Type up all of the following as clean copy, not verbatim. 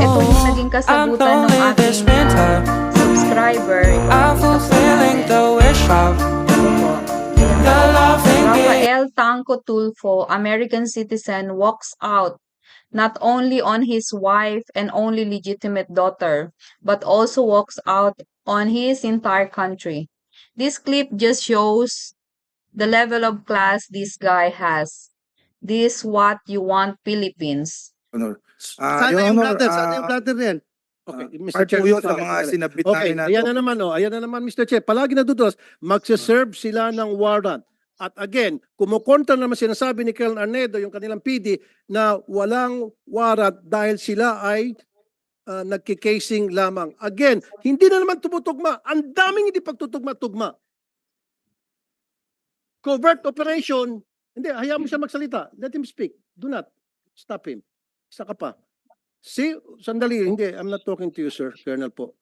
ito yung naging kasagutan ng aking subscriber. I'm fulfilling the wish of the loving me. Rafael Tanco Tulfo, American citizen, walks out not only on his wife and only legitimate daughter, but also walks out on his entire country. This clip just shows the level of class this guy has. This what you want Philippines. Honor. Sana Your yung Honor, blatter, sana yung blatter na yan. Okay, Mr. part Chair. po yun sa mga sinabit Okay, namin na ayan na naman, ayan na naman, Mr. Chair. Palagi natutulas, magsaserve sila ng warrant. At again, kumukontra naman sinasabi ni Colonel Arnedo, yung kanilang PD, na walang warrant dahil sila ay nagkikasing lamang. Again, hindi na naman tumutugma. Ang daming hindi pagtutugma-tugma. Covert operation, hindi, hayaan mo siya magsalita. Let him speak. Do not stop him. Isa ka pa. See, sandali, hindi, I'm not talking to you, sir, Colonel po.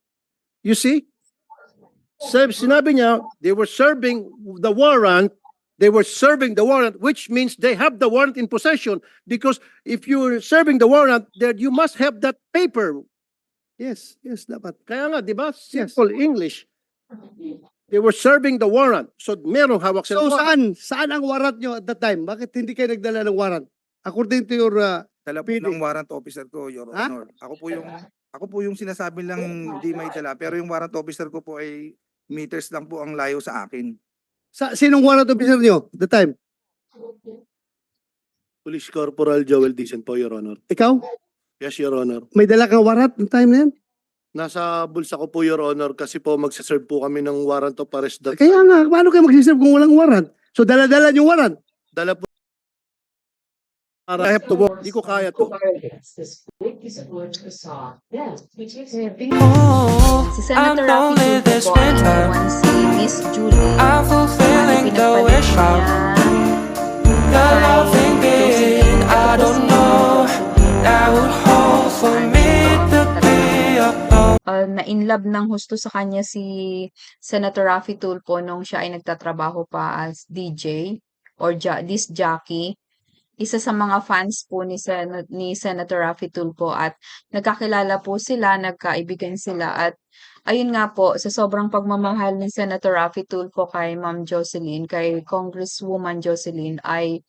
You see? Sinabi niya, they were serving the warrant, which means they have the warrant in possession, because if you're serving the warrant, then you must have that paper. Yes, dapat. Kaya nga, di ba? Simple English. They were serving the warrant. So, merong hawak sila. So saan ang warrant nyo at that time? Bakit hindi kayo nagdala ng warrant? According to your dala po PD. ng warrant officer ko, Your Ha? Honor. Ako po yung sinasabi lang hindi may dala, pero yung warrant officer ko po ay meters lang po ang layo sa akin. Sinong warrant officer nyo at the time? Police Corporal Joel Dicen po, Your Honor. Ikaw? Yes, Your Honor. May dala kang warrant ng time na yan? Nasa bulsa ko po, Your Honor, kasi po magsaserve po kami ng warrant of arrest. Kaya nga, paano kayo mag-reserve kung walang warrant? So dala-dala yung warrant. Dala po. I have to walk. Hindi ko kaya to. Si Senator Raffy Tulfo po ang iniwan si Miss Julie. I'm fulfilling the wish of the loving being. I don't know that would hold for me to be alone. Na-inlove ng husto sa kanya si Senator Raffy Tulfo nung siya ay nagtatrabaho pa as DJ or disc jockey. Isa sa mga fans po ni Senator Raffy Tulfo at nagkakilala po sila, nagkaibigan sila at ayun nga po, sa sobrang pagmamahal ni Senator Raffy Tulfo kay Ma'am Jocelyn, kay Congresswoman Jocelyn ay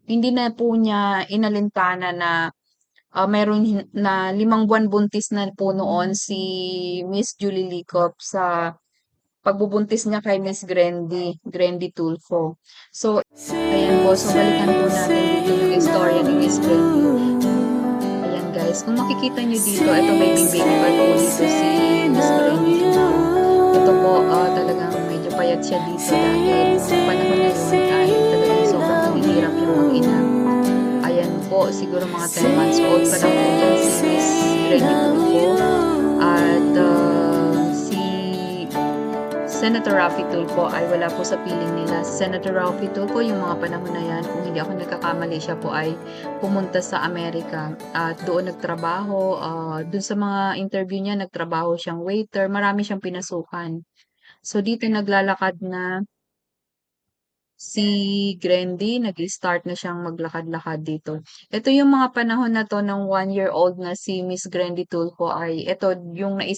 hindi na po niya inalintana na meron na 5 buwan buntis na po noon si Miss Julie Licop sa pagbubuntis niya kay Miss Grandy Tulfo. So, ayan po, so balikan po natin dito yung istorya ni Miss Grandy. Ayan guys, kung makikita nyo dito, ito may baby pa po dito si Miss Grandy Tulfo. Ito po, talagang medyo payat siya dito dahil nung panahon na yun ay talagang sobrang naghihirap yung mag-ina. Ayan po, siguro mga 10 months old pa lang po yan si Miss Grandy Tulfo. At si Senator Raffy Tulfo ay wala po sa piling nila. Si Senator Raffy Tulfo, yung mga panahon na yan, kung hindi ako nagkakamali, siya po ay pumunta sa Amerika at doon nagtrabaho. Doon sa mga interview niya, nagtrabaho siyang waiter. Marami siyang pinasukan. So dito naglalakad na si Grandy, nag-start na siyang maglakad-lakad dito. Ito yung mga panahon na to ng 1-year-old na si Miss Grandy Tulfo ay ito yung